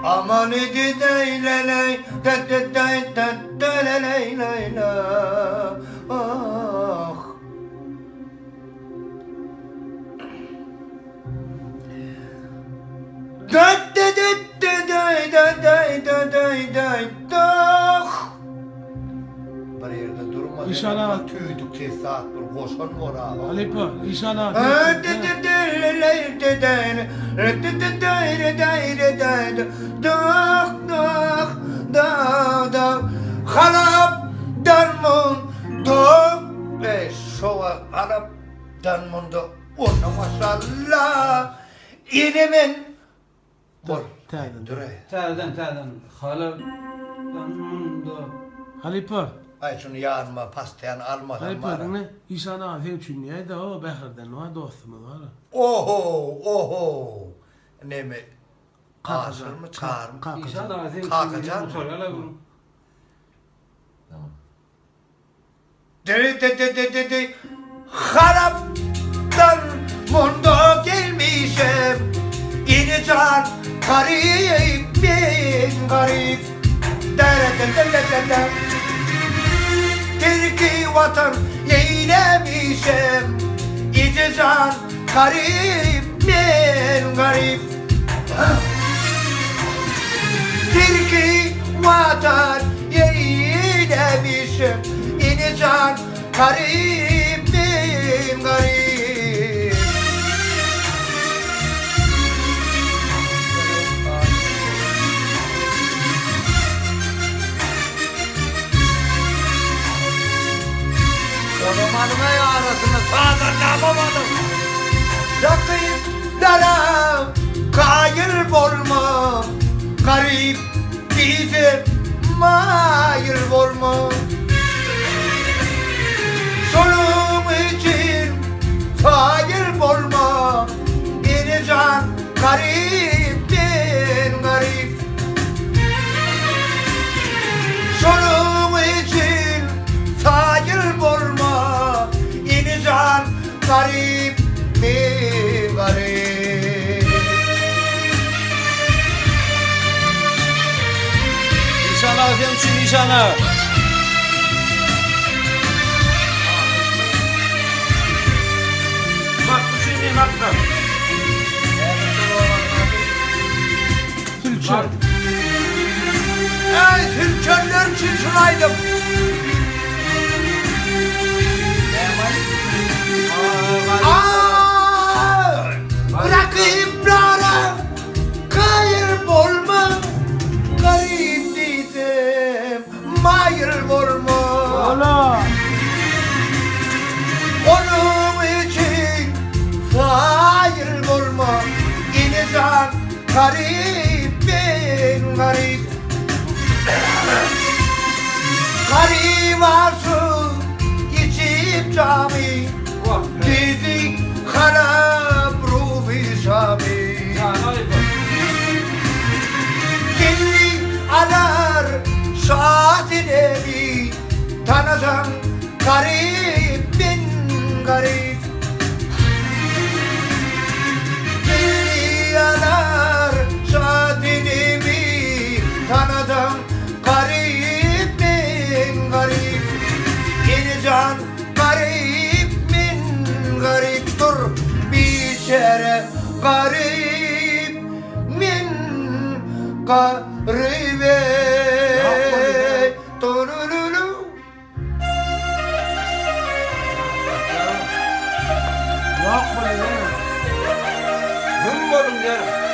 Aman idi dey ley de de de de de ley ley la. Ah. Da de de de de de de de de de de. Bir yerde durma. İnşallah. Tüydük tez saat bir koşan var ha. Halipa, inşallah. De de de ley de de de de de de de de de. Da da halap darmon do şova halap darmon do ona maşallah İnemin kor Terden. dure Terden. Hala da. Halipa. ay şunu yarma pastayan almadan Halipa var ne? İnşallah sen çünkü de o behirden o dostumuz var. oho ne mi Kalkacak. asır mı çağır mı Kalkacak. İnşallah sen Kalkacak mı? motorlarla vurun. Tamam. de haraptan mundo gelmişim İnsan garip bin garip de Türkiye vatan eylemişim İnsan garip bin garip Türkiye vatan eylemişim İnsan garip bin garip Onomanıma yarasını sağdan yapamadım Rakiplara kayır olma Garip bizim mayır olma Solum için hayır olma İnsan garip bin garip Solum için hayır olma İnsan garip bin garip İnşallah efendim için inşallah. Bak bu şimdi bak. Külçe. Ey Türkçenler için şunaydım Rakiplara kayır olma Garip dedim mayır olma Ola. Onun için hayır olma İnsan garip bin garip Garip varsın içip cami Bizi harap ruhi şami Dilli alar şahidevi Tanıdım garip bin garip Dilli alar şahidevi Tanıdım garip bin garip İnsan garip bin garip Dur bir kere garip min garibe Turululu Yok böyle. Hım oğlum ya.